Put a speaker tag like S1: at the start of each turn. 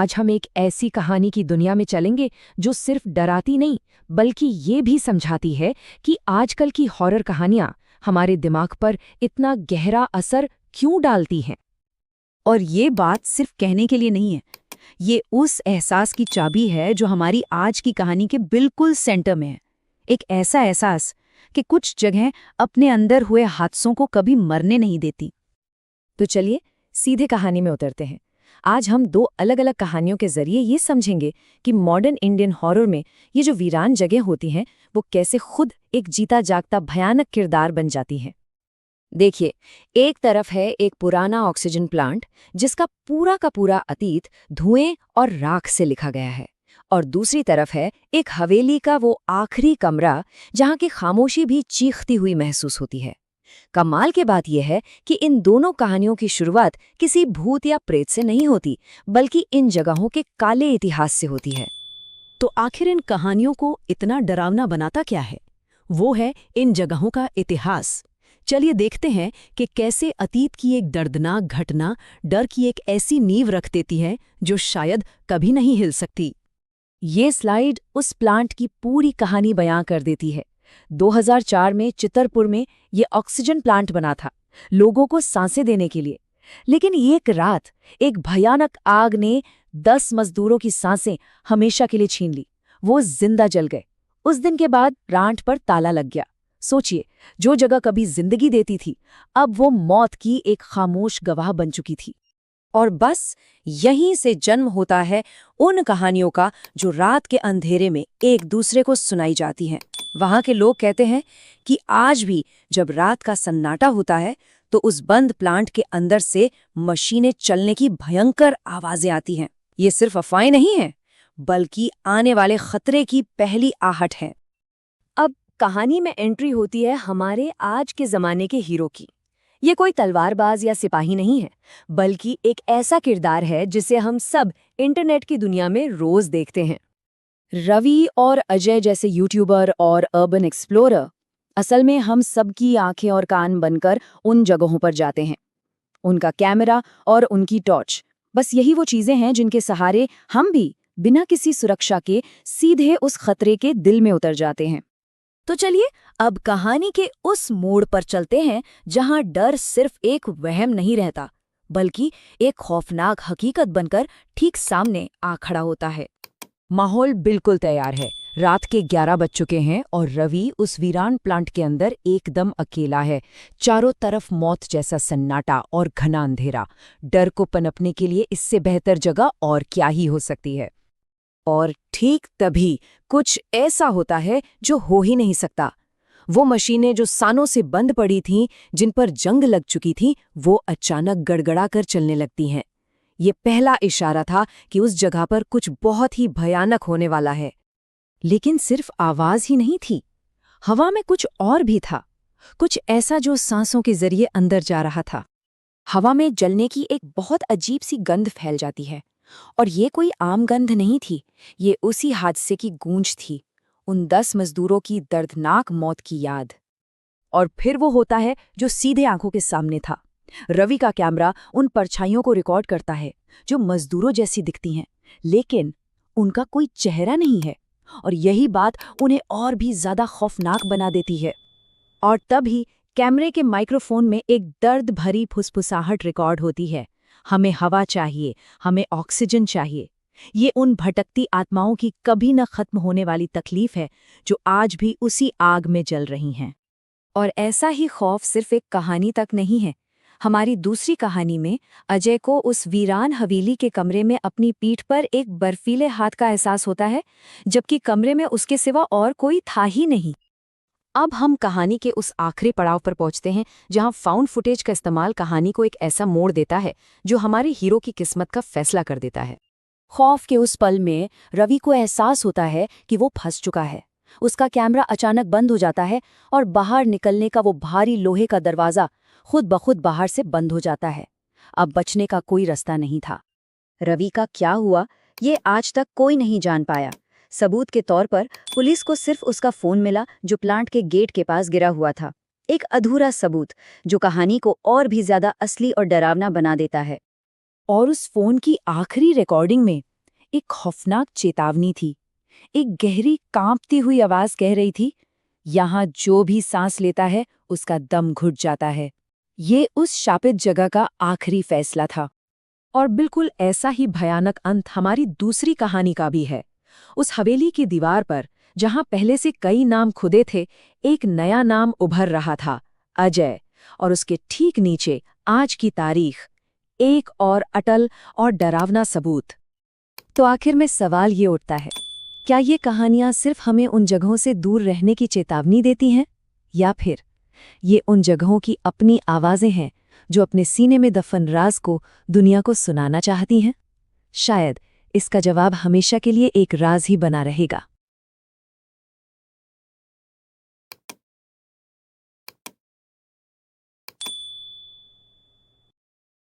S1: आज हम एक ऐसी कहानी की दुनिया में चलेंगे जो सिर्फ डराती नहीं बल्कि ये भी समझाती है कि आजकल की हॉरर कहानियां हमारे दिमाग पर इतना गहरा असर क्यों डालती हैं।
S2: और ये बात सिर्फ कहने के लिए नहीं है, ये उस एहसास की चाबी है जो हमारी आज की कहानी के बिल्कुल सेंटर में है। एक ऐसा एहसास कि कुछ जगह अपने अंदर हुए हादसों को कभी मरने नहीं देती।
S1: तो चलिए सीधे कहानी में उतरते हैं। आज हम दो अलग अलग कहानियों के जरिए ये समझेंगे कि मॉडर्न इंडियन हॉरर में ये जो वीरान जगह होती हैं वो कैसे खुद एक जीता जागता भयानक किरदार बन जाती हैं। देखिए, एक तरफ है एक पुराना ऑक्सीजन प्लांट जिसका पूरा का पूरा अतीत धुएं और राख से लिखा गया है, और दूसरी तरफ है एक हवेली का वो आखिरी कमरा जहां की खामोशी भी चीखती हुई महसूस होती है। कमाल की बात यह है कि इन दोनों कहानियों की शुरुआत किसी भूत या प्रेत से नहीं होती, बल्कि इन जगहों के काले इतिहास से होती है।
S2: तो आखिर इन कहानियों को इतना डरावना बनाता क्या है? वो है इन जगहों का इतिहास। चलिए देखते हैं कि कैसे अतीत की एक दर्दनाक घटना डर की एक ऐसी नींव रख देती है जो शायद कभी नहीं हिल सकती।
S1: ये स्लाइड उस प्लांट की पूरी कहानी बयां कर देती है। 2004 में चितरपुर में ये ऑक्सीजन प्लांट बना था, लोगों को सांसें देने के लिए। लेकिन एक रात एक भयानक आग ने 10 मजदूरों की सांसें हमेशा के लिए छीन ली। वो जिंदा जल गए। उस दिन के बाद प्लांट पर ताला लग गया। सोचिए, जो जगह कभी जिंदगी देती थी अब वो मौत की एक खामोश गवाह बन चुकी थी। और बस यहीं से जन्म होता है उन कहानियों का जो रात के अंधेरे में एक दूसरे को सुनाई जाती हैं। वहां के लोग कहते हैं कि आज भी जब रात का सन्नाटा होता है तो उस बंद प्लांट के अंदर से मशीनें चलने की भयंकर आवाजें आती हैं। ये सिर्फ अफवाहें नहीं हैं, बल्कि आने वाले खतरे की पहली आहट है। अब कहानी में एंट्री होती है हमारे आज के जमाने के हीरो की। ये कोई तलवारबाज या सिपाही नहीं है, बल्कि एक ऐसा किरदार है जिसे हम सब इंटरनेट की दुनिया में रोज देखते हैं। रवि और अजय जैसे यूट्यूबर और अर्बन एक्सप्लोरर असल में हम सबकी आंखें और कान बनकर उन जगहों पर जाते हैं। उनका कैमरा और उनकी टॉर्च, बस यही वो चीजें हैं जिनके सहारे हम भी बिना किसी सुरक्षा के सीधे उस खतरे के दिल में उतर जाते हैं। तो चलिए अब कहानी के उस मोड़ पर चलते हैं जहां डर सिर्फ एक वहम नहीं रहता, बल्कि एक खौफनाक हकीकत बनकर ठीक सामने आ खड़ा होता है। माहौल बिल्कुल तैयार है। रात के 11 बज चुके हैं और रवि उस वीरान प्लांट के अंदर एकदम अकेला है। चारों तरफ मौत जैसा सन्नाटा और घना अंधेरा। डर को पनपने के लिए इससे बेहतर जगह और क्या ही हो सकती है। और ठीक तभी कुछ ऐसा होता है जो हो ही नहीं सकता। वो मशीनें जो सालों से बंद पड़ी थीं, जिन पर जंग लग चुकी थी, वो अचानक गड़गड़ा कर चलने लगती हैं। ये पहला इशारा था कि उस जगह पर कुछ बहुत ही भयानक होने वाला है। लेकिन सिर्फ आवाज ही नहीं थी, हवा में कुछ और भी था, कुछ ऐसा जो सांसों के जरिए अंदर जा रहा था। हवा में जलने की एक बहुत अजीब सी गंध फैल जाती है, और ये कोई आम गंध नहीं थी, ये उसी हादसे की गूंज थी, उन 10 मजदूरों की दर्दनाक मौत की याद। और फिर वो होता है जो सीधे आंखों के सामने था। रवि का कैमरा उन परछाइयों को रिकॉर्ड करता है जो मजदूरों जैसी दिखती हैं, लेकिन उनका कोई चेहरा नहीं है, और यही बात उन्हें और भी ज्यादा खौफनाक बना देती है। और तभी कैमरे के माइक्रोफोन में एक दर्द भरी फुसफुसाहट रिकॉर्ड होती है। हमें हवा चाहिए, हमें ऑक्सीजन चाहिए। ये उन भटकती आत्माओं की कभी न खत्म होने वाली तकलीफ है जो आज भी उसी आग में जल रही हैं। और ऐसा ही खौफ सिर्फ एक कहानी तक नहीं है। हमारी दूसरी कहानी में अजय को उस वीरान हवेली के कमरे में अपनी पीठ पर एक बर्फीले हाथ का एहसास होता है, जबकि कमरे में उसके सिवा और कोई था ही नहीं। अब हम कहानी के उस आखिरी पड़ाव पर पहुंचते हैं जहां फाउंड फुटेज का इस्तेमाल कहानी को एक ऐसा मोड़ देता है जो हमारे हीरो की किस्मत का फैसला कर देता है। खौफ के उस पल में रवि को एहसास होता है कि वो फंस चुका है। उसका कैमरा अचानक बंद हो जाता है और बाहर निकलने का वो भारी लोहे का दरवाज़ा खुद ब खुद बाहर से बंद हो जाता है। अब बचने का कोई रास्ता नहीं था। रवि का क्या हुआ ये आज तक कोई नहीं जान पाया। सबूत के तौर पर पुलिस को सिर्फ उसका फोन मिला जो प्लांट के गेट के पास गिरा हुआ था। एक अधूरा सबूत जो कहानी को और भी ज्यादा असली और डरावना बना देता है। और उस फोन की आखिरी रिकॉर्डिंग में एक खौफनाक चेतावनी थी। एक गहरी कांपती हुई आवाज कह रही थी, यहाँ जो भी सांस लेता है उसका दम घुट जाता है। ये उस शापित जगह का आखिरी फैसला था।
S2: और बिल्कुल ऐसा ही भयानक अंत हमारी दूसरी कहानी का भी है। उस हवेली की दीवार पर, जहां पहले से कई नाम खुदे थे, एक नया नाम उभर रहा था, अजय। और उसके ठीक नीचे आज की तारीख, एक और अटल और डरावना सबूत।
S1: तो आखिर में सवाल ये उठता है, क्या ये कहानियां सिर्फ हमें उन जगहों से दूर रहने की चेतावनी देती हैं, या फिर ये उन जगहों की अपनी आवाजें हैं जो अपने सीने में दफन राज को दुनिया को सुनाना चाहती हैं? शायद इसका जवाब हमेशा के लिए एक राज ही बना रहेगा।